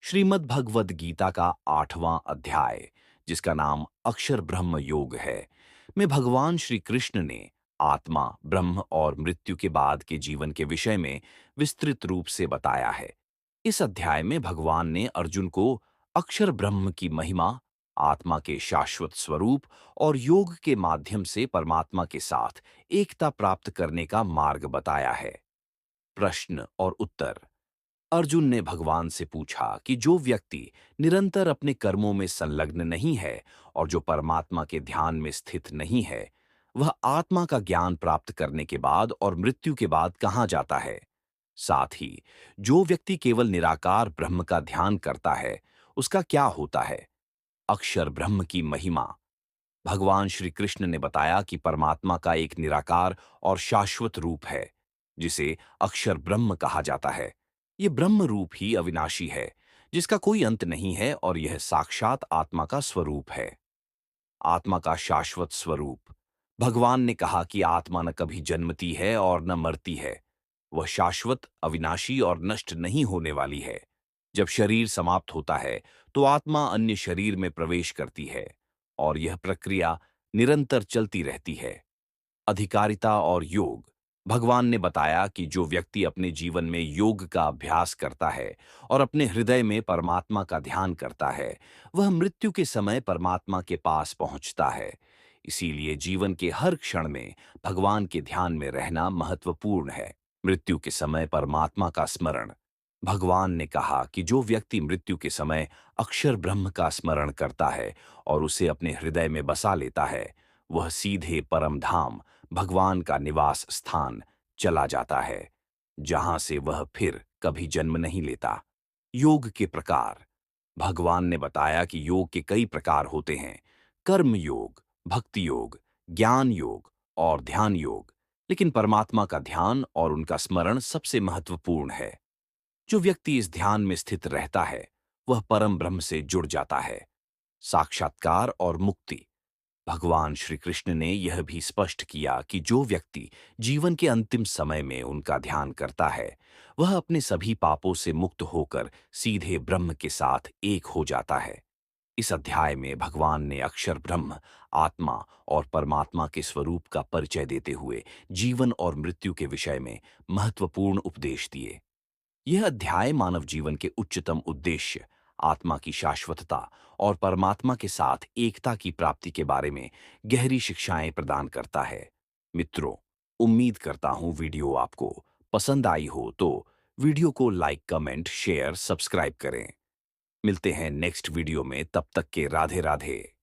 श्रीमद् भगवद गीता का 8वां अध्याय, जिसका नाम अक्षर ब्रह्म योग है, में भगवान श्री कृष्ण ने आत्मा, ब्रह्म और मृत्यु के बाद के जीवन के विषय में विस्तृत रूप से बताया है। इस अध्याय में भगवान ने अर्जुन को अक्षर ब्रह्म की महिमा, आत्मा के शाश्वत स्वरूप और योग के माध्यम से परमात्मा के साथ एकता प्राप्त करने का मार्ग बताया है। प्रश्न और उत्तर। अर्जुन ने भगवान से पूछा कि जो व्यक्ति निरंतर अपने कर्मों में संलग्न नहीं है और जो परमात्मा के ध्यान में स्थित नहीं है, वह आत्मा का ज्ञान प्राप्त करने के बाद और मृत्यु के बाद कहाँ जाता है? साथ ही जो व्यक्ति केवल निराकार ब्रह्म का ध्यान करता है, उसका क्या होता है? अक्षर ब्रह्म की महिमा। भगवान श्री कृष्ण ने बताया कि परमात्मा का एक निराकार और शाश्वत रूप है, जिसे अक्षर ब्रह्म कहा जाता है। ये ब्रह्म रूप ही अविनाशी है, जिसका कोई अंत नहीं है, और यह साक्षात आत्मा का स्वरूप है। आत्मा का शाश्वत स्वरूप। भगवान ने कहा कि आत्मा न कभी जन्मती है और न मरती है। वह शाश्वत, अविनाशी और नष्ट नहीं होने वाली है। जब शरीर समाप्त होता है, तो आत्मा अन्य शरीर में प्रवेश करती है, और यह प्रक्रिया निरंतर चलती रहती है। अधिकारिता और योग। भगवान ने बताया कि जो व्यक्ति अपने जीवन में योग का अभ्यास करता है और अपने हृदय में परमात्मा का ध्यान करता है, वह मृत्यु के समय परमात्मा के पास पहुंचता है। इसीलिए जीवन के हर क्षण में भगवान के ध्यान में रहना महत्वपूर्ण है। मृत्यु के समय परमात्मा का स्मरण। भगवान ने कहा कि जो व्यक्ति मृत्यु के समय अक्षर ब्रह्म का स्मरण करता है और उसे अपने हृदय में बसा लेता है, वह सीधे परम धाम, भगवान का निवास स्थान, चला जाता है, जहां से वह फिर कभी जन्म नहीं लेता। योग के प्रकार। भगवान ने बताया कि योग के कई प्रकार होते हैं: कर्म योग, भक्ति योग, ज्ञान योग और ध्यान योग। लेकिन परमात्मा का ध्यान और उनका स्मरण सबसे महत्वपूर्ण है। जो व्यक्ति इस ध्यान में स्थित रहता है, वह परम ब्रह्म से जुड़ जाता है। साक्षात्कार और मुक्ति। भगवान श्री कृष्ण ने यह भी स्पष्ट किया कि जो व्यक्ति जीवन के अंतिम समय में उनका ध्यान करता है, वह अपने सभी पापों से मुक्त होकर सीधे ब्रह्म के साथ एक हो जाता है। इस अध्याय में भगवान ने अक्षर ब्रह्म, आत्मा और परमात्मा के स्वरूप का परिचय देते हुए जीवन और मृत्यु के विषय में महत्वपूर्ण उपदेश दिए। यह अध्याय मानव जीवन के उच्चतम उद्देश्य, आत्मा की शाश्वतता और परमात्मा के साथ एकता की प्राप्ति के बारे में गहरी शिक्षाएं प्रदान करता है। मित्रों, उम्मीद करता हूं वीडियो आपको पसंद आई हो, तो वीडियो को लाइक, कमेंट, शेयर, सब्सक्राइब करें। मिलते हैं नेक्स्ट वीडियो में, तब तक के राधे राधे।